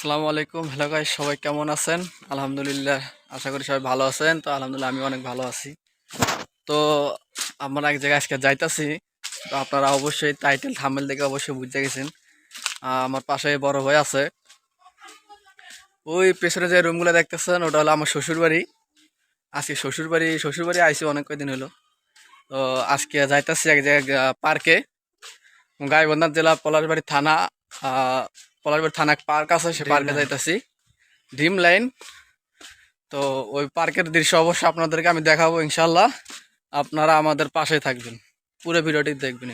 আসসালামু আলাইকুম। Hello guys, সবাই কেমন আছেন? আলহামদুলিল্লাহ, আশা করি সবাই ভালো আছেন। তো আলহামদুলিল্লাহ আমি অনেক ভালো আছি। তো আমরা এক জায়গায় আজকে যাইতাছি। তো আপনারা অবশ্যই টাইটেল থাম্বনেল দেখে অবশ্যই বুঝতে গেছেন। আমার পাশে বড় ভাই আছে। ওই পেছনে যে রুমগুলো দেখতেছেন ওটা হলো আমার শ্বশুর বাড়ি। আজকে শ্বশুর বাড়ি আইসি অনেক কয়দিন হলো। তো আজকে যাইতাছি এক জায়গায় পার্কে, গাইবান্ধা জেলা পলাশবাড়ি থানা। পলাশবাড়ি থানা পার্ক আছে, সে পার্কে যাইতাছি, ড্রিম লাইন। তো ওই পার্কের দৃশ্য অবশ্যই আপনাদেরকে আমি দেখাবো ইনশাল্লাহ। আপনারা আমাদের পাশে থাকবেন, পুরো ভিডিওটি দেখবেন।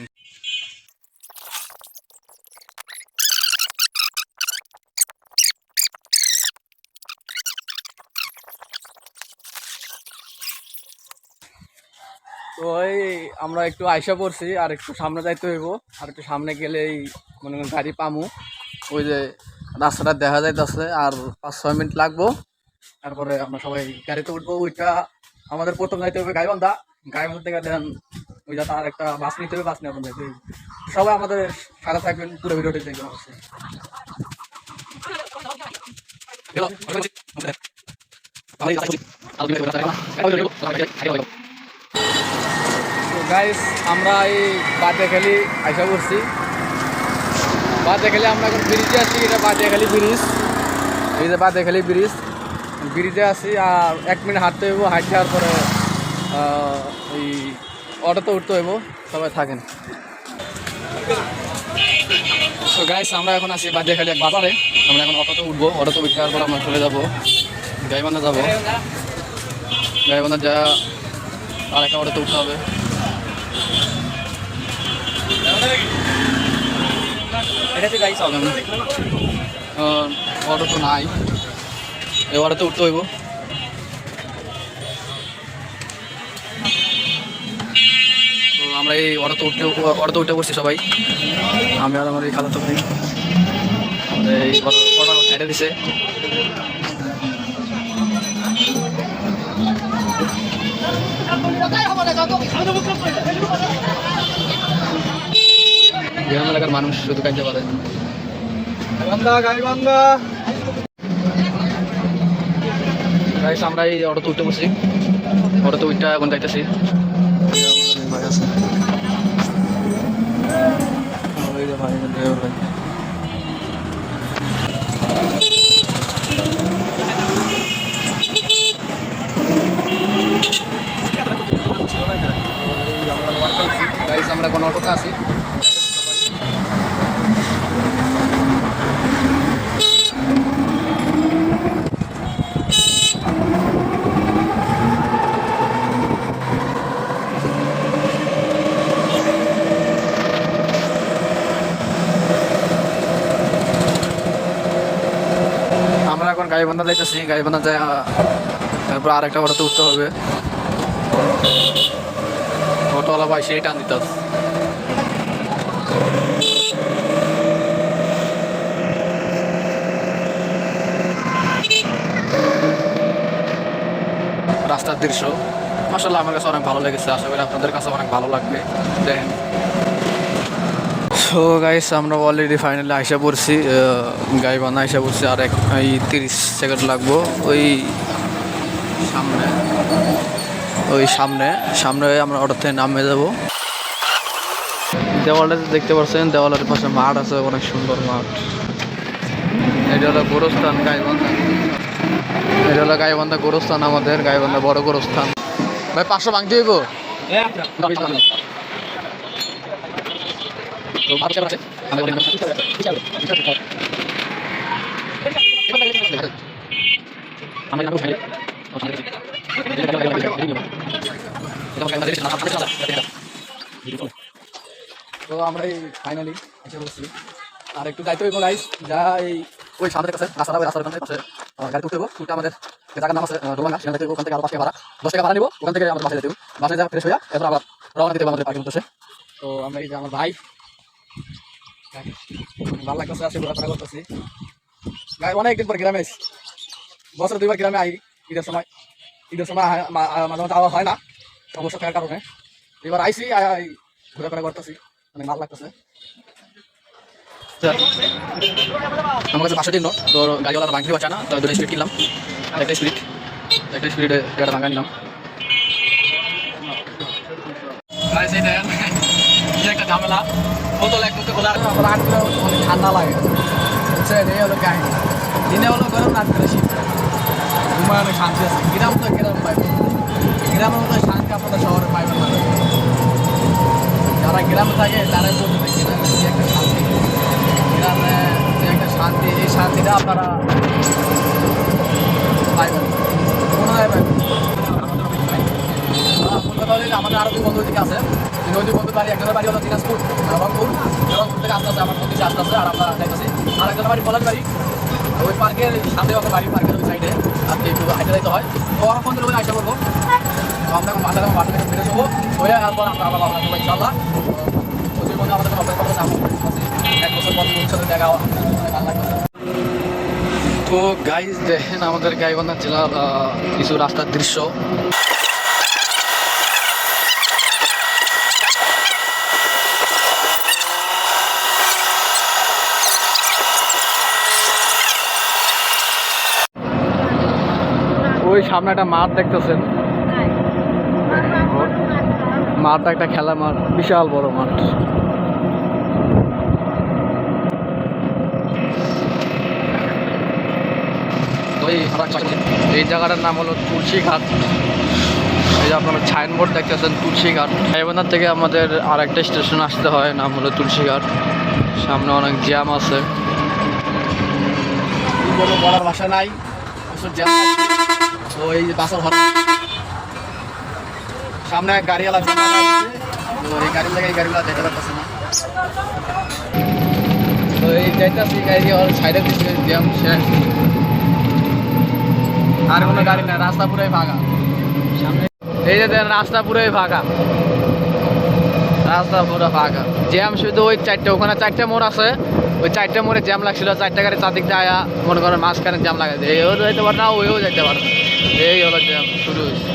তো ওই আমরা একটু আইসা পড়ছি, আর একটু সামনে যাইতে হইব। আর একটু সামনে গেলেই মনে করেন গাড়ি পামু। ওই যে রাস্তাটা দেখা যাইতেছে, আর 5-6 মিনিট লাগবো। তারপরে আমরা সবাই গাড়িতে উঠবো। ওইটা আমাদের প্রথম যাইতে হবে গাইবান্ধা। গাইবান্ধা থেকে দেন ওই যাতে আর একটা বাস নিতে হবে, বাস নিয়ে আপনার যাইতে হবে। সবাই আমাদের সাথে থাকবেন, পুরো ভিডিওটি দেখবেন অবশ্যই। তো গাইস, আমরা এই বাদিয়াখালী আইসা পড়ছি। বাদিয়াখালী আমরা এখন ব্রিজে আছি, এটা বাদিয়াখালী ব্রিজ। এই যে বাদিয়াখালী ব্রিজে আছি। আর 1 মিনিট হাঁটতে হইব, হাঁটতে যাওয়ার পরে ওই অটোতে উঠতে হইব। সবাই থাকেন। তো গাইস, আমরা এখন আছি বাদিয়াখালী এক বাজারে। আমরা এখন অটোতে উঠবো, অটোতে উঠে যাওয়ার পর আমরা চলে যাবো গাইবান্ধা যাবো। গাইবান্ধা যা আর একটা অটোতে উঠতে হবে। অটো তো নাই, এই অটোতে উঠতে হইব। তো আমরা এই অটোতে উঠে বসছি সবাই, আমি আর আমার এই খালাতো ভাই। এই অটো সাইডে দিছে। গ্রাম এলাকার মানুষ শুধু কাজে পারে। আমরা এই অটোতে উঠতে বসছি, অটোতে উঠটা এখন যাইতেছি। আমরা কোন অটোতে আছি। আমরা এখন গাইবান্ধা যাইতেছি, গাইবান্ধা যায় তারপর আর একটা অটোতে উঠতে হবে। অটোওয়ালা ভাই সেই টান দিত। রাস্তার দৃশ্য মাশাআল্লাহ আমার কাছে অনেক ভালো লেগেছে, আশা করি আপনাদের কাছে অনেক ভালো লাগবে। দেখেন। সো গাইস, আমরা অলরেডি ফাইনালি আইসা পড়ছি, গাইবান্ধা আইসা পড়ছি। আর 30 সেকেন্ড লাগবো। ওই সামনে আমরা অটো থেকে নামে যাবো। দেওয়ালটা দেখতে পাচ্ছেন, দেওয়ালের পাশে মাঠ আছে, অনেক সুন্দর মাঠ। এটা হলো গোরস্থান গাইবান্ধা। এটা হলো গাইবান্ধা গোরস্থান, আমাদের গাইবান্ধা বড় গোরস্থান। ভাই 500 ভাঙতে হইব। তো আমরা এই ফাইনালি এসে বলছি। আর একটু যাইতে হইব গাইস, যা এই ওই সামনের কাছে রাস্তার পাশে গাড়ি উঠতে হইব। উঠে আমাদের জায়গার নাম আছে ডোমাঙ্গা, সেখান থেকে ওখান থেকে আরো 5 টাকা ভাড়া, 10 টাকা ভাড়া নিবো। ওখান থেকে আমাদের বাসায় যেতে হবে, বাসায় যা ফ্রেশ হইয়া এরপর আবার রওনা দিতে হবে আমাদের পার্কের উদ্দেশ্যে। তো আমরা এই যে আমার ভাই, ভালো লাগতেছে, আসে ঘোরাফেরা করতেছি। গাই অনেকদিন পর গ্রামে এসেছি, বছরে 2বার গ্রামে আই। ঈদের সময় মাঝে মাঝে আওয়া হয় না সমস্যা থাকার কারণে। এবার আইসি ঘোরাফেরা করতেছি, অনেক ভালো লাগতেছে। আমার কাছে 500 নোট, তো গাড়িওয়ালা ভাঙতে পারছে না, তো 2টা স্পিড কিনলাম, একটা স্পিডে গাড়িটা ভাঙা নিলাম। একটা ঝামেলা, বোতল এক মুখে খোলা রাত করে অনেক ঠান্ডা লাগে, বুঝছেন? এই হলো কাহিনী। দিনে হলো গরম, রাত করে শীত, ঘুমায় অনেক শান্তি আছে। গ্রাম তো গ্রাম পাইবেন, গ্রামের মতো শান্তি আপনাদের শহরে পাইবেন না। যারা গ্রামে থাকে তারাই বলতে থাকে গ্রামে যে একটা শান্তি, গ্রামে যে একটা শান্তি, এই শান্তিটা আপনারা পাইবেন, কোনো জায়গায় পাইবেন। কলকাতা হলে আমাদের আরও 2 বন্ধু দিকে আছে, ওই 2 বন্ধুর বাড়ি, একজনের বাড়ি হলো দিনাজপুর, রংপুর থেকে আসতে আসতে আমার প্রতিষ্ঠা আসতে আসতে আর আমরা যাইতেছি। আর একজনের বাড়ি পলাশ বাড়ি, ওই পার্কের সামনে আমাদের বাড়ি, পার্কের ওই সাইডে আর একটু হাইটে যাইতে হয়। তো আমার ফোন করে আসা করবো, তো আমরা এখন বাসা থেকে ফিরে যাবো, হয়ে তারপর আমরা আবার বাবা আসবো ইনশাল্লাহ। ওই বন্ধু আমাদের অপেক্ষা করতেছে, আমরা 1 বছর পর সাথে দেখা ভালো লাগবে। তো গাইজ দেখেন আমাদের গাইবান্ধা জেলার কিছু রাস্তার দৃশ্য। ওই সামনে একটা মাঠ দেখতেছেন, মাঠটা একটা খেলার মাঠ, বিশাল বড় মাঠ। এই জায়গাটার নাম হলো তুলসীঘাট। এই যে আপনারা সাইনবোর্ড দেখতেছেন তুলসীঘাট। গাইবান্ধার থেকে আমাদের আর একটা স্টেশন আসতে হয়, নাম হলো তুলসীঘাট। সামনে অনেক জ্যাম আছে, বলার ভাষা নাই, জ্যাম। তো এই যে বাসের হর সামনে গাড়িওয়ালা, তো এই গাড়ির লাগে এই গাড়িগুলো যেতে পারতেছে না। তো এই যাইতেছি গাড়ি ওর সাইডে দিচ্ছে জ্যাম শেষ, আর কোনো গাড়ি না, রাস্তা পুরোই ফাঁকা। সামনে এই যে রাস্তা পুরোই ফাঁকা, রাস্তা পুরো ফাঁকা, জ্যাম শুধু ওই 4টে, ওখানে 4টে মোড় আছে, ওই 4টে মোড়ে জ্যাম লাগছিল। 4টে গাড়ি চারদিক দিয়ে আয়া মনে করেন মাঝখানে জ্যাম লাগাই দেয়, এও যেতে পারে না, ওইও যেতে পারে না। এই হলো জ্যাম শুরু হয়েছে।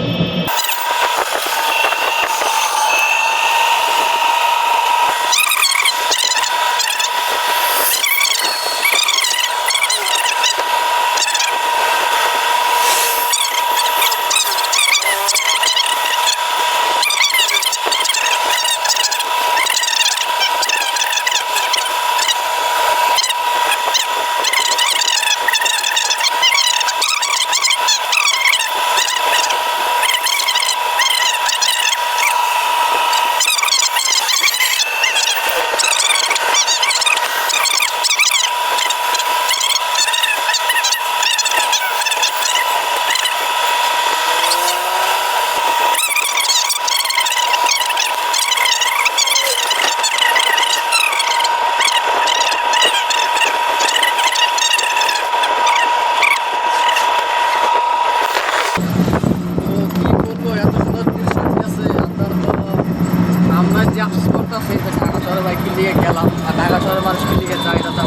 ঢাকা শহরে বাইক লিগে গেলাম, আর ঢাকা শহরের মানুষ লিগে যায় না, তো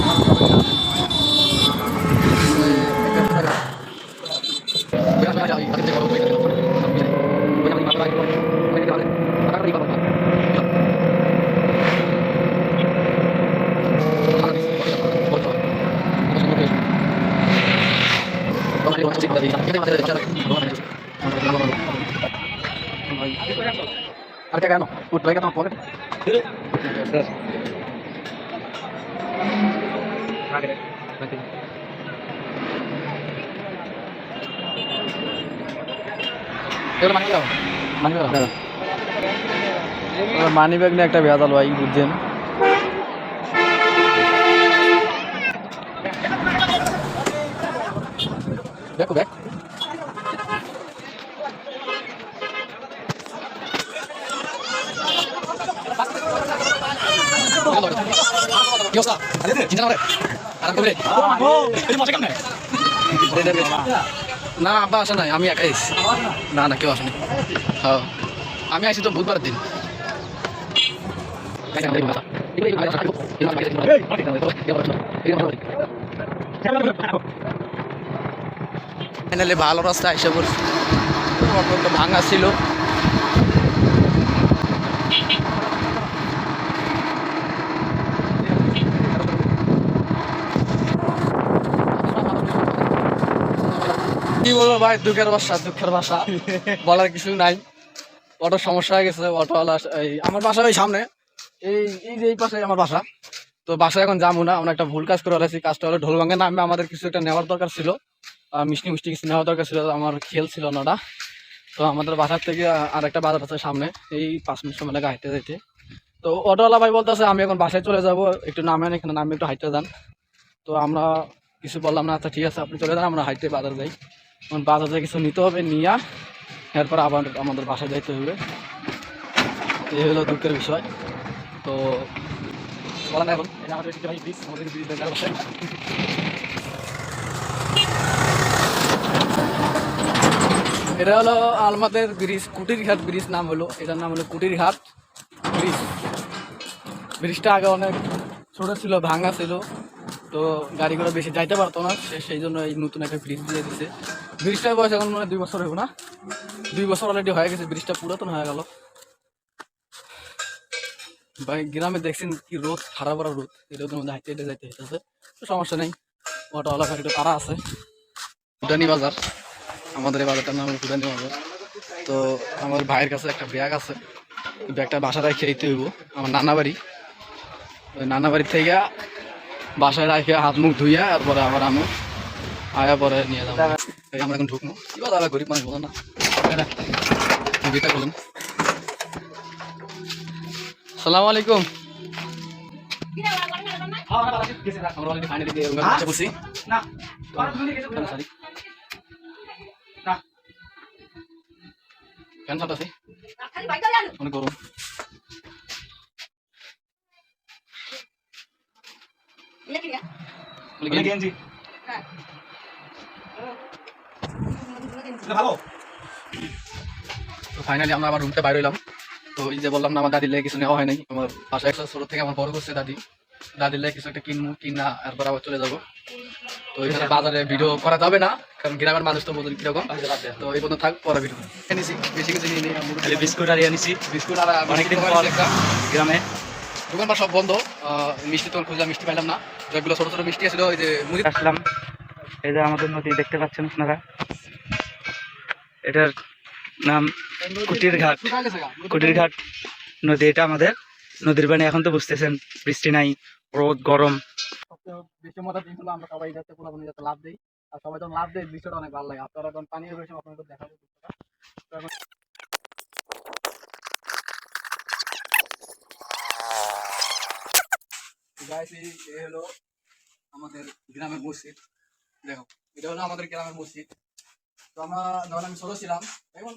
আর কেন উঠবে কেন পকেট মানি ব্যাগ নিয়ে একটা ভেজাল ভাই, বুঝছেন? দেখো ব্যাগ না, আব্বা আসে নাই, আমি একাই আইছি। না না, কেউ আসেনি। হ্যাঁ, আমি আইছি তো বুধবার দিন। ফাইনালি ভালো রাস্তা এসে পড়ছি, অটো ভাঙা ছিল। কি বলবো ভাই, দুঃখের ভাষা বলার কিছু নাই। অটোর সমস্যা হয়ে গেছে, অটোওয়ালা আমার বাসা ওই সামনে, এই যে এই পাশে আমার বাসা। তো বাসায় এখন যাবো না, আমরা একটা ভুল কাজ করে ফেলেছি। কাজটা হলো ঢোলবাঙ্গে নামে আমাদের কিছু একটা নেওয়ার দরকার ছিল, মিষ্টি কিছু নেওয়ার দরকার ছিল, আমার খেয়াল ছিল না ওটা। তো আমাদের বাসার থেকে আর একটা বাজার আছে সামনে, এই 5 মিনিট সময় লাগে হাঁটতে যাইতে। তো অটোওয়ালা ভাই বলতেছে আমি এখন বাসায় চলে যাব, একটু নামেন, এখানে নামে একটু হাঁটতে যান। তো আমরা কিছু বললাম না, আচ্ছা ঠিক আছে আপনি চলে যান, আমরা হাঁটতে বাজার যাই। এখন বাজারে কিছু নিতে হবে, নিয়ে এরপর আবার আমাদের বাসায় যাইতে হবে। এই হলো দুঃখের বিষয়। তো বলেন এখন এটা হলো আমাদের ব্রিজ, কুটিরঘাট ব্রিজ নাম হলো, এটার নাম হলো কুটিরঘাট ব্রিজ। ব্রিজটা আগে অনেক ছোট ছিল, ভাঙা ছিল, তো গাড়ি ঘোড়া বেশি যাইতে পারতো না, সেই জন্য এই নতুন একটা ব্রিজ দিয়ে দিচ্ছে। ব্রিজটার বয়স এখন মানে 2 বছর হইব না, 2 বছর অলরেডি হয়ে গেছে, ব্রিজটা পুরাতন হয়ে গেল। ভাই গ্রামে দেখছেন কি রোদ, খারাপ রোদ, এই রোদের মধ্যে হাঁটতে হেঁটে যাইতে হইতেছে, তো সমস্যা নেই। অটোওয়ালা একটু তারা আছে। ফুটানি বাজার, আমাদের এই বাজারটার নাম ফুটানি বাজার। তো আমার ভাইয়ের কাছে একটা ব্যাগ আছে, ব্যাগটা বাসায় রেখে দিতে হইব। আমার নানা বাড়ি, ওই নানা বাড়ির থেকে বাসায় রাখে হাত মুখ ধুইয়া তারপরে আবার আমি আয়া পরে নিয়ে যাবো। আমরা এখন ঢুকবো, কি কথা গরিব মানুষ বলো না, বলেন। সালাম আলাইকুম। অনেক গরম। ফাইনালি আমরা আবার রুমটা বাইরে হইলাম। তো এই যে বললাম না, আমার দাদির লেগে কিছু নেওয়া হয় নাই। আমার বাসায় একটা ছোট থেকে আমার বড় করছে দাদির লেগে কিছু একটা কিনা এরপর আবার চলে যাবো। তো এখানে বাজারে ভিডিও করা যাবে না, কারণ গ্রামের মানুষ তো বোঝেন কিরকম। তো এই পর্যন্ত থাক, পরে ভিডিও এনেছি, বেশি কিছু নিয়ে নিই। বিস্কুট আর এনেছি, বিস্কুট আর অনেকদিন পর একটা গ্রামে দোকানপাট সব বন্ধ। মিষ্টি তো খুঁজলাম, মিষ্টি পাইলাম না। যেগুলো ছোট ছোট মিষ্টি আছিল, ওই যে মুড়ি আসলাম। এই যে আমাদের নদী দেখতে পাচ্ছেন আপনারা, এটার নাম কুটিরঘাট নদী। এটা আমাদের নদীর পানি। এখন তো বুঝতেছেন বৃষ্টি নাই, রোদ গরম। বেশি মজা দিন হলো আমরা সবাই যাতে লাভ দিই, আর সবাই যখন লাভ দেয় দৃশ্যটা অনেক ভালো লাগে। আপনারা যখন পানি বেশি আপনাদের দেখাবো দৃশ্যটা। এই হলো আমাদের গ্রামের মসজিদ, দেখো এটা হলো আমাদের গ্রামের মসজিদ। তো আমরা যখন আমি ছোট ছিলাম,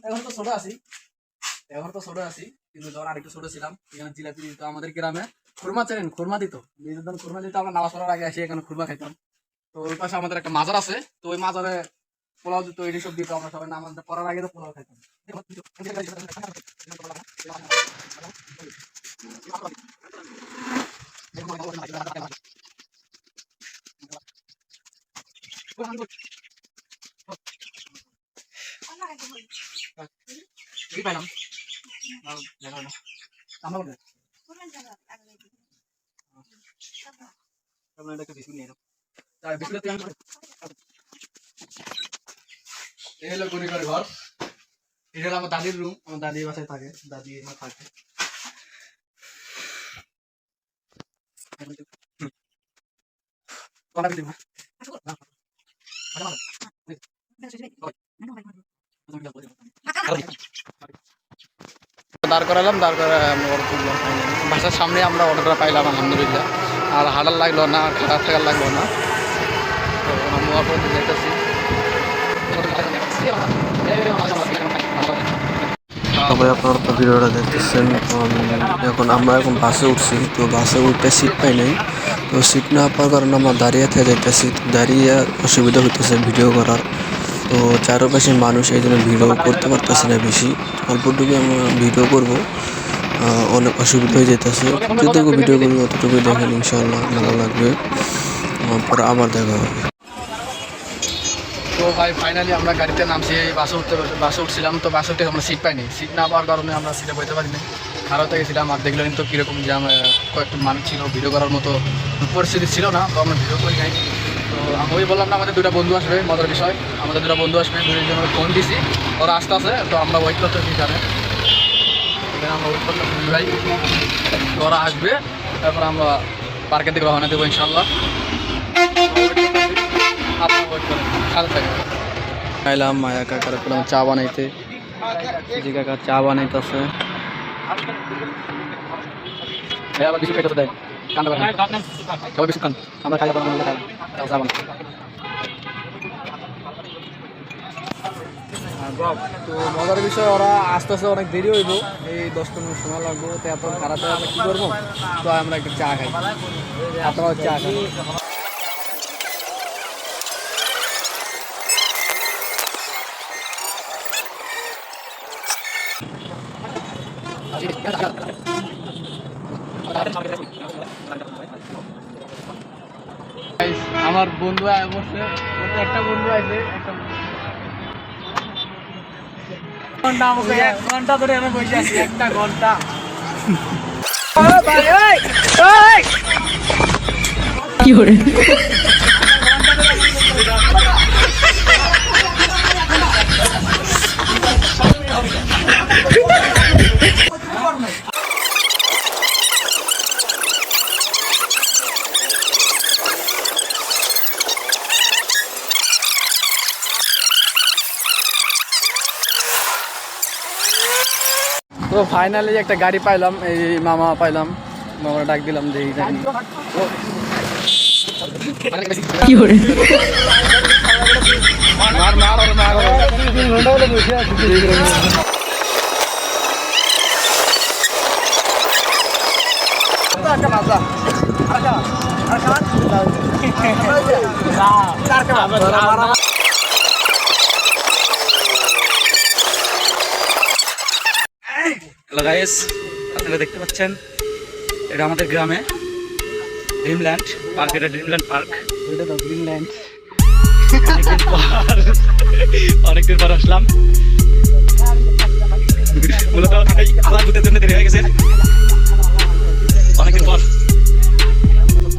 এখন তো ছোট আছি, কিন্তু যখন আরেকটু ছোট ছিলাম এখানে জিলাপি দিত আমাদের গ্রামে। খুরমা চেনেন, খুরমা দিত, খুরমা দিত। আমরা নামাজ পড়ার আগে এসে এখানে খুরমা খাইতাম। তো ওই পাশে আমাদের একটা মাজার আছে, তো ওই মাজারে পোলাও দিত, এই সব দিত। আমরা সবাই নামাজ পড়ার আগে তো পোলাও খাইতাম। পাইলাম এই হলো গরিবের ঘর, এটা হলো আমার দাদির রুম, আমার দাদি বাসায় থাকে, দাদি থাকে। দাঁড় করালাম, বাসার সামনে আমরা অর্ডারটা পাইলাম আলহামদুলিল্লাহ। আর হালাল লাগলো না, আর খারাপ থাকার লাগলো না। তো আমরা যেতেছি। সবাই আপনারা তো ভিডিওটা দেখতেছেন। এখন আমরা বাসে উঠছি, তো বাসে উঠতে সিট পাই নাই। তো সিট না পাওয়ার কারণে আমরা দাঁড়িয়ে থেকে যাইতেছি, দাঁড়িয়ে অসুবিধা হইতেছে ভিডিও করার। তো চারপাশে মানুষ, এই জন্য ভিডিও করতে পারতেছি না বেশি, অল্পটুকু আমরা ভিডিও করবো, অনেক অসুবিধা হয়ে যেতেছে। যতটুকু ভিডিও করি অতটুকু দেখেন, ইনশাল্লাহ ভালো লাগবে। পরে আবার দেখা হবে। তো ভাই ফাইনালি আমরা গাড়িতে নামছি, বাসে উঠছিলাম। তো বাসে উঠে আমরা সিট পাইনি, সিট না পাওয়ার কারণে আমরা সিটে বইতে পারিনি, খারাপ গেছিলাম। আর দেখলেন তো কীরকম যে কয়েকটা মানুষ ছিল, ভিডিও করার মতো পরিস্থিতি ছিল না, তো আমরা ভিডিও করি নাই। তো আমি বললাম না আমাদের দুটো বন্ধু আসবে, মজার বিষয় আমাদের দুটো বন্ধু আসবে, দুজন ফোন দিছি, ওরা আসতে আছে। তো আমরা ওয়েট করতেছি এখানে, আমরা ওয়েট করতেছি ভাই, তো ওরা আসবে, তারপর আমরা পার্কের দিকে রওনা দেবো ইনশাল্লাহ। আপনারা ওয়েট করেন, সাথে থাকেন। খাইলাম মায়া কাকার চা বানাইতে, জি কাকা চা বানাইতেছে। আবার বেশি পেটে দেয়, কান্দা করেন সবাই বেশি খান, আমরা খাই যাবো। তো মজার বিষয় ওরা আস্তে আস্তে অনেক দেরি হইব, এই 10-15 মিনিট সময় লাগবে। তো এত খারাপ আমরা কী করবো, তো আমরা একটু চা খাই, আপনারাও চা খাই। আমার বন্ধু বসে, একটা বন্ধু আছে, একটা ঘন্টা আমাকে 1 ঘন্টা ধরে আমি বসে আছি, 1টা ঘন্টা। কি করে তো ফাইনালি একটা গাড়ি পাইলাম, এই মামা পাইলাম, মামা ডাক দিলাম যে এই গাড়ি। কি করে মার মার আর মার 3 ঘন্টা হলো বসে আছি। একটা মাজা আচ্ছা হ্যালো গাইস, আপনারা দেখতে পাচ্ছেন এটা আমাদের গ্রামে ড্রিমল্যান্ড পার্ক। এটা ড্রিমল্যান্ড পার্ক। অনেকদিন পর আসলাম, মূলত আবার ঘুরতে জন্য দেরি হয়ে গেছে অনেকদিন পর।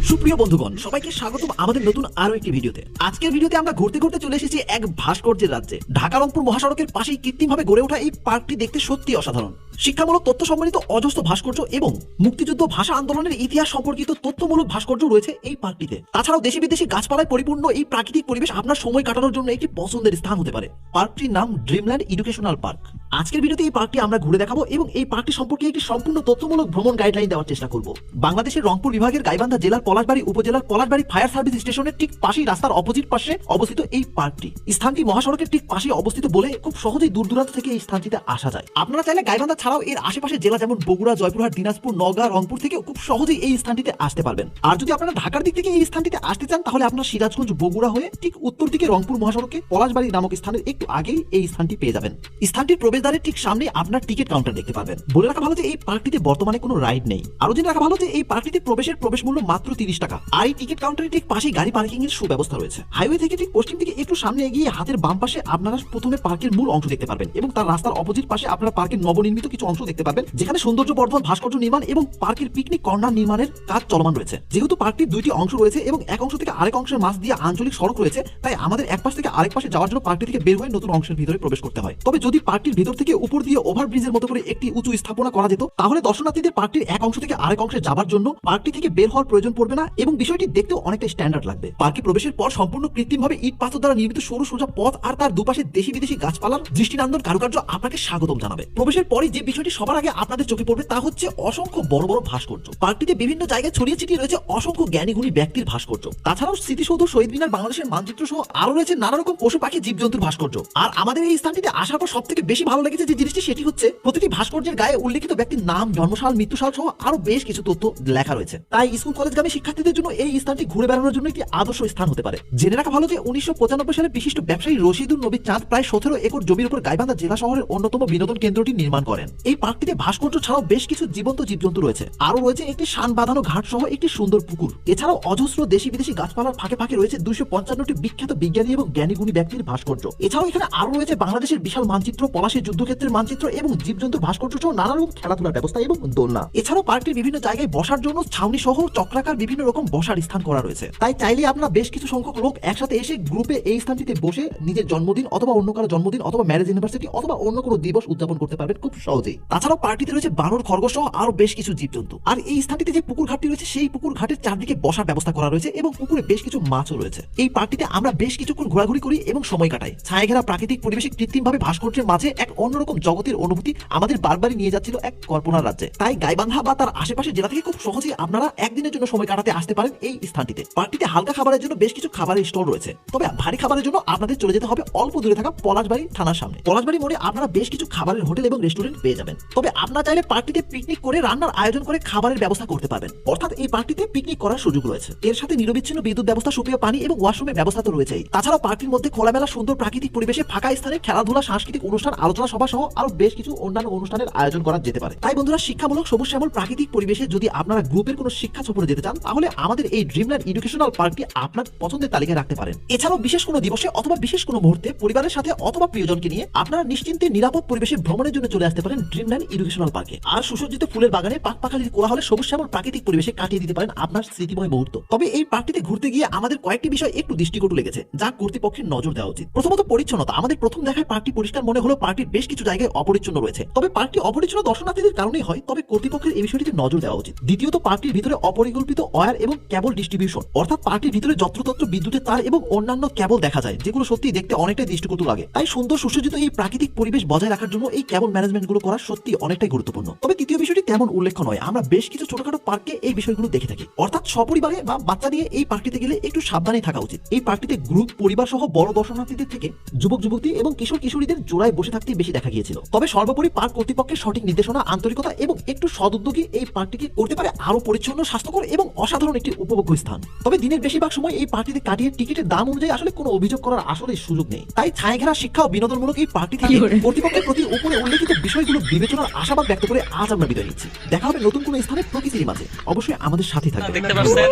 সুপ্রিয় বন্ধুগণ, সবাইকে স্বাগতম আমাদের নতুন আরো একটি ভিডিওতে। আজকের ভিডিওতে আমরা ঘুরতে ঘুরতে চলে এসেছি এক ভাস্কর্যের রাজ্যে। ঢাকা রংপুর মহাসড়কের পাশেই কৃত্রিমভাবে গড়ে ওঠা এই পার্কটি দেখতে সত্যি অসাধারণ। শিক্ষামূলক তথ্য সম্বলিত অজস্র ভাস্কর্য এবং মুক্তিযুদ্ধ ভাষা আন্দোলনের ইতিহাস সম্পর্কিত তথ্যমূলক ভাস্কর্য রয়েছে এই পার্কটিতে। তাছাড়াও দেশি বিদেশি গাছপালায় পরিপূর্ণ এই প্রাকৃতিক পরিবেশ আপনার সময় কাটানোর জন্য একটি পছন্দের স্থান হতে পারে। পার্কটির নাম ড্রিমল্যান্ড এডুকেশনাল পার্ক। আজকের ভিডিওতে এই পার্কটি আমরা ঘুরে দেখাবো এবং এই পার্কটি সম্পর্কে একটি সম্পূর্ণ তথ্যমূলক ভ্রমণ গাইডলাইন দেওয়ার চেষ্টা করব। বাংলাদেশের রংপুর বিভাগের গাইবান্ধা জেলার পলাশবাড়ী উপজেলার পলাশবাড়ী ফায়ার সার্ভিস স্টেশনের ঠিক পাশেই রাস্তার অপোজিট পাশে অবস্থিত এই পার্কটি। স্থানটি মহাসড়কের ঠিক পাশেই অবস্থিত বলে খুব সহজেই দূর দূরান্ত থেকে এই স্থানটিতে আসা যায়। আপনারা চাইলে গাইবান্ধা ছাড়াও এর আশেপাশে জেলা যেমন বগুড়া, জয়পুরহাট, দিনাজপুর, নওগাঁ, রংপুর থেকে খুব সহজেই এই স্থানটিতে আসতে পারবেন। আর যদি আপনারা ঢাকার দিক থেকে এই স্থানটিতে আসতে চান তাহলে আপনারা সিরাজগঞ্জ, বগুড়া হয়ে ঠিক উত্তর দিকে রংপুর মহাসড়কে পলাশবাড়ী নামক স্থানের একটু আগেই এই স্থানটি পেয়ে যাবেন। স্থানটির প্রবেশদ্বারের ঠিক সামনে আপনার টিকিট কাউন্টার দেখতে পারবেন। বলে রাখা ভালো যে এই পার্কটিতে বর্তমানে কোনো রাইড নেই। আরো জেনে রাখা ভালো যে এই পার্কটিতে প্রবেশ মূল্য মাত্র 30 টাকা। আর এই টিকিট কাউন্টারের ঠিক পাশেই গাড়ি পার্কিং এর সুব্যবস্থা রয়েছে। হাইওয়ে থেকে ঠিক পশ্চিম দিকে একটু সামনে এগিয়ে হাতের বাম পাশে আপনারা প্রথমে পার্কের মূল অংশ দেখতে পারবেন এবং তার রাস্তার অপোজিট পাশে আপনারা পার্কের নবনির্মিত কিছু অংশ দেখতে পারবেন, যেখানে সৌন্দর্য বর্ধন ভাস্কর্য নির্মাণ এবং পার্কের পিকনিক কর্নার নির্মাণের কাজ চলমান রয়েছে। যেহেতু পার্কটির 2টি অংশ রয়েছে এবং এক অংশ থেকে আরেক অংশের মাঝ দিয়ে আঞ্চলিক সড়ক রয়েছে, তাই আমাদের এক পাশ থেকে আরেক পাশে যাওয়ার জন্য পার্কটি থেকে বের হয়ে নতুন অংশের ভিতরে প্রবেশ করতে হয়। তবে যদি পার্কটির ভিতর থেকে উপর দিয়ে ওভারব্রিজের মতো করে একটি উঁচু স্থাপনা করা যেত তাহলে দর্শনার্থীদের পার্কটির এক অংশ থেকে আরেক অংশে যাবার জন্য পার্কটি থেকে বের হওয়ার প্রয়োজন পড়বে না এবং বিষয়টি দেখতেও অনেকটা স্ট্যান্ডার্ড লাগবে। পার্কে প্রবেশের পর সম্পূর্ণ কৃত্রিমভাবে ইট পাথর দ্বারা নির্মিত সরু সোজা পথ আর তার দুপাশে দেশি বিদেশি গাছপালার দৃষ্টিনন্দন কারুকার্য আপনাকে স্বাগতম জানাবে। প্রবেশের পরে যে বিষয়টি সবার আগে আপনাদের চোখে পড়বে তা হচ্ছে অসংখ্য বড় বড় ভাস্কর্য। পার্কটিতে বিভিন্ন জায়গায় ছড়িয়ে ছিটিয়ে রয়েছে অসংখ্য জ্ঞানী গুণী ব্যক্তির ভাস্কর্য। তাছাড়াও স্মৃতিসৌধ, শহীদ মিনার, বাংলাদেশের মানচিত্র সহ আরো রয়েছে নানা রকম পশু পাখি, জীবজন্তুর ভাস্কর্য। আর আমাদের এই স্থানটিতে আসার পর সব থেকে বেশি ভালো লেগেছে যে জিনিসটি, সেটি হচ্ছে প্রতিটি ভাস্কর্যের গায়ে উল্লেখিত ব্যক্তির নাম, জন্মসাল, মৃত্যুসাল সহ আরো বেশ কিছু তথ্য লেখা রয়েছে। তাই স্কুল কলেজগামী শিক্ষার্থীদের জন্য এই স্থানটি ঘুরে বেড়ানোর জন্য একটি আদর্শ স্থান হতে পারে। জেনে রাখা ভালো যে 1995 সালে বিশিষ্ট ব্যবসায়ী রশিদুল নবী চাঁদ প্রায় 17 একর জমির উপর গাইবান্ধা জেলা শহরের অন্যতম বিনোদন কেন্দ্রটি নির্মাণ করেন। এই পার্কটিতে ভাস্কর্য ছাড়াও বেশ কিছু জীবন্ত জীবজন্তু রয়েছে। আরো রয়েছে একটি শান বাঁধানো ঘাট সহ একটি সুন্দর পুকুর। এছাড়াও অজস্র দেশি বিদেশি গাছপালার ফাঁকে ফাঁকে রয়েছে 255টি বিখ্যাত বিজ্ঞানী এবং জ্ঞানীগুণী ব্যক্তির ভাস্কর্য। এছাড়াও এখানে আরো রয়েছে বাংলাদেশের বিশাল মানচিত্র, পলাশীর যুদ্ধক্ষেত্রের মানচিত্র এবং জীবজন্তুর ভাস্কর্য সহ নানা রকম খেলাধুলার ব্যবস্থা এবং দোলনা। এছাড়াও পার্কটির বিভিন্ন জায়গায় বসার জন্য ছাউনি সহ চক্রাকার বিভিন্ন বিভিন্ন রকম বসার স্থান করা রয়েছে। তাই চাইলে আপনারা বেশ কিছু সংখ্যক লোক একসাথে এসে গ্রুপে এই স্থানটিতে বসে নিজের জন্মদিন অথবা অন্য কারো জন্মদিন অথবা ম্যারেজ ইউনিভার্সিটি অথবা অন্য কোনো দিবস উদযাপন করতে পারবেন খুব সহজেই। তাছাড়াও পার্টিতে রয়েছে বানর, খরগোশ সহ আরো বেশ কিছু জীবজন্তু। আর এই স্থানটিতে যে পুকুর ঘাটটি রয়েছে সেই পুকুর ঘাটের চারদিকে বসার ব্যবস্থা করা রয়েছে এবং পুকুরে বেশ কিছু মাছও রয়েছে। এই পার্টিতে আমরা বেশ কিছুক্ষণ ঘোরাঘুরি করি এবং সময় কাটাই। ছায়াঘেরা প্রাকৃতিক পরিবেশে কৃত্রিমভাবে ভাস্কর্যের মাঝে এক অন্যরকম জগতের অনুভূতি আমাদের বারবারই নিয়ে যাচ্ছিল এক কল্পনার রাজ্যে। তাই গাইবান্ধা বা তার আশেপাশের জেলা থেকে খুব সহজেই আপনারা একদিনের জন্য সময় কাটাতে আসতে পারেন এই স্থানটিতে। পার্টিতে হালকা খাবারের জন্য বেশ কিছু খাবারের স্টল রয়েছে, তবে ভারী খাবারের জন্য আপনাদের চলে যেতে হবে অল্প দূরে থাকা পলাশবাড়ি থানার সামনে। পলাশবাড়ি মোড়ে আপনারা বেশ কিছু খাবারের হোটেল এবং রেস্টুরেন্ট পেয়ে যাবেন। তবে আপনারা চাইলে পার্টিতে পিকনিক করে রান্নার আয়োজন করে খাবারের ব্যবস্থা করতে পারবেন, অর্থাৎ এই পার্টিতে পিকনিক করার সুযোগ রয়েছে। এর সাথে নিরবিচ্ছিন্ন বিদ্যুৎ ব্যবস্থা, সুপেয় পানি এবং ওয়াশরুমের ব্যবস্থা তো রয়েছেই। তাছাড়াও পার্টির মধ্যে খোলামেলা সুন্দর প্রাকৃতিক পরিবেশে ফাঁকা স্থানে খেলাধুলা, সাংস্কৃতিক অনুষ্ঠান, আলোচনা সভা সহ আরো বেশ কিছু অন্যান্য অনুষ্ঠানের আয়োজন করা যেতে পারে। তাই বন্ধুরা, শিক্ষামূলক সবুজ শ্যামল প্রাকৃতিক পরিবেশে যদি আপনারা গ্রুপের কোনো শিক্ষা সফরে যেতে চান তাহলে আমাদের এই ড্রিমল্যান্ড এডুকেশনাল পার্কটি আপনার পছন্দের তালিকায় রাখতে পারেন। এছাড়াও বিশেষ কোনো দিবসে অথবা বিশেষ কোনো মুহূর্তে পরিবারের সাথে অথবা প্রিয়জনকে নিয়ে আপনারা নিশ্চিন্তে নিরাপদ পরিবেশে ভ্রমণের জন্য চলে আসতে পারেন ড্রিমল্যান্ড এডুকেশনাল পার্কে। আর সুসজ্জিত ফুলের বাগানে পাখপাখালির কোলাহলে সবুজ শ্যামল প্রাকৃতিক পরিবেশে কাটিয়ে দিতে পারেন আপনার স্মৃতিময় মুহূর্ত। তবে এই পার্কটিতে ঘুরতে গিয়ে আমাদের কয়েকটি বিষয় একটু দৃষ্টিকটু লেগেছে, যা কর্তৃপক্ষের নজর দেওয়া উচিত। প্রথমত পরিচ্ছন্নতা। আমাদের প্রথম দেখায় পার্কটি পরিষ্কার মনে হলো পার্কটির বেশ কিছু জায়গায় অপরিচ্ছন্ন রয়েছে। তবে পার্কটি অপরিচ্ছন্ন দর্শনার্থীদের কারণেই হয়, তবে কর্তৃপক্ষের এই বিষয়টিতে নজর দেওয়া উচিত। দ্বিতীয়ত, পার্কটির ভিতরে অপরিকল্পিত ওয়্যার এবং কেবল ডিস্ট্রিবিউশন, অর্থাৎ পার্কটির ভিতরে যত্রতত্র বিদ্যুতের তার এবং অন্যান্য কেবল দেখা যায়, যেগুলো সত্যি দেখতে অনেকটাই দৃষ্টিকটু লাগে। তাই সুন্দর সুসজ্জিত এই প্রাকৃতিক পরিবেশ বজায় রাখার জন্য এই কেবল ম্যানেজমেন্ট গুলো করা সত্যি অনেকটাই গুরুত্বপূর্ণ। তবে তৃতীয় বিষয়টি তেমন উল্লেখ্য নয়, আমরা বেশ কিছু ছোটখাটো পার্কে এই বিষয়গুলো দেখে থাকি, অর্থাৎ সপরিবারে বা বাচ্চা নিয়ে এই পার্কটিতে গেলে একটু সাবধানে থাকা উচিত। এই পার্কটিতে গ্রুপ, পরিবার সহ বড় দর্শনার্থীদের থেকে যুবক যুবতী এবং কিশোর কিশোরীদের জোড়ায় বসে থাকতে বেশি দেখা গিয়েছিল। তবে সর্বোপরি পার্ক কর্তৃপক্ষের সঠিক নির্দেশনা, আন্তরিকতা এবং একটু সদুদ্যোগী এই পার্কটিকে করতে পারে আরো পরিচ্ছন্ন, স্বাস্থ্যকর এবং অসাধারণ একটি উপভোগ্য স্থান। তবে দিনের বেশিরভাগ সময় এই পার্কটিতে কাটিয়ে টিকিটের দাম অনুযায়ী আসলে কোনো অভিযোগ করার আসলে সুযোগ নেই। তাই ছায়াঘেরা শিক্ষা ও বিনোদনমূলক এই পার্কটি থেকে কর্তৃপক্ষের প্রতি উপরে উল্লেখিত বিষয়গুলো বিবেচনার আশাবাদ ব্যক্ত করে আজ আমরা বিদায় নিচ্ছি। দেখা হবে নতুন কোনো স্থানে প্রকৃতির মাঝে। অবশ্যই আমাদের সাথে থাকবে। দেখতে পাচ্ছেন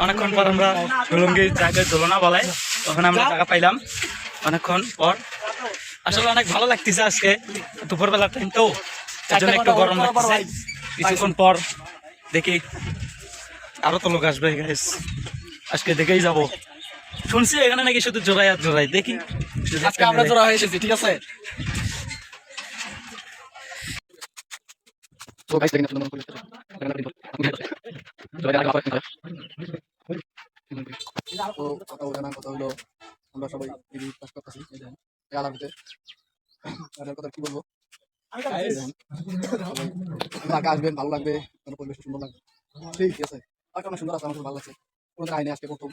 অনেকক্ষণ পর আমরা লুঙ্গির জায়গায় দোলনা বলাই, ওখানে আমরা টাকা পাইলাম অনেকক্ষণ পর। আসলে অনেক ভালো লাগতেছে আজকে দুপুরবেলা টাইম তো, তার জন্য একটু গরম লাগতেছে। কিছুক্ষণ পর দেখি আরো তো লোক আসবে গাইস, আজকে দেখেই যাব। শুনছি এখানে নাকি শুধু জোড়াই আর জোড়াই, দেখি আজকে আমরা জোড়া হয়ে এসেছি, ঠিক আছে? তো গাইস দেখেন আপনারা কথা বলে না, কথা হলো আমরা সবাই পাস করতেছি। আলামিতে আর কথা কি বলবো, ঢাকা আসবেন, ভালো লাগবে, পরিবেশ সুন্দর লাগবে, ঠিক আছে? আর অনেক সুন্দর আছে, আমার ভালো লাগছে। কোনো আইনে আজকে প্রথম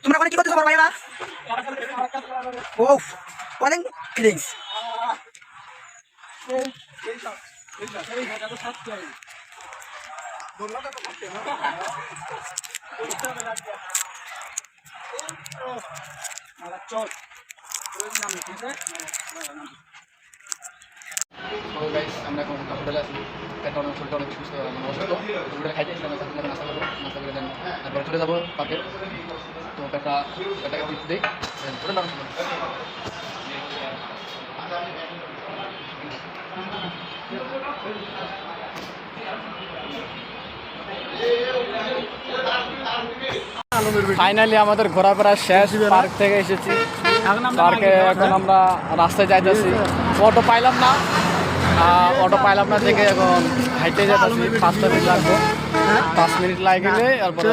তোমরা ওখানে কি করতেছো বড় ভাইরা? ওফ, অনেক ফিলিংস। আমরা এখন হোটেলে আছি, পেটটা অনেক শরীরটা অনেক সুস্থ, অসুস্থ। হোটেলে খাইতে এসেছিলাম, নাস্তা করবো, নাস্তা করে দেন তারপরে চলে যাবো পার্কে। তো পেটটাকে টিপস দিই, চলে যাবো। ফাইনালি আমাদের ঘোরাফেরা শেষ, পার্ক থেকে এসেছি পার্কে। এখন আমরা রাস্তায় যাইতেছি, অটো পাইলাম না থেকে এখন হাইটে যাইতেছি। 5 মিনিট লাগবে, 5 মিনিট লাগলে তারপরে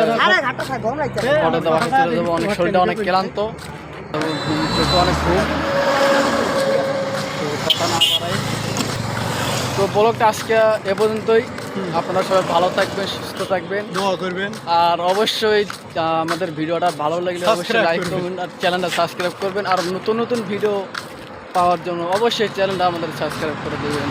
অটো দেওয়া চলে যাবো। অনেক শরীরটা অনেক ক্লান্ত, চোখে অনেক ঘুম, কথা না বাড়াই। তো ব্লগটা আজকে এ পর্যন্তই। আপনারা সবাই ভালো থাকবেন, সুস্থ থাকবেন, দোয়া করবেন। আর অবশ্যই আমাদের ভিডিওটা ভালো লাগলে অবশ্যই লাইক করবেন আর চ্যানেলটা সাবস্ক্রাইব করবেন। আর নতুন নতুন ভিডিও পাওয়ার জন্য অবশ্যই চ্যানেলটা আমাদের সাবস্ক্রাইব করে দেবেন।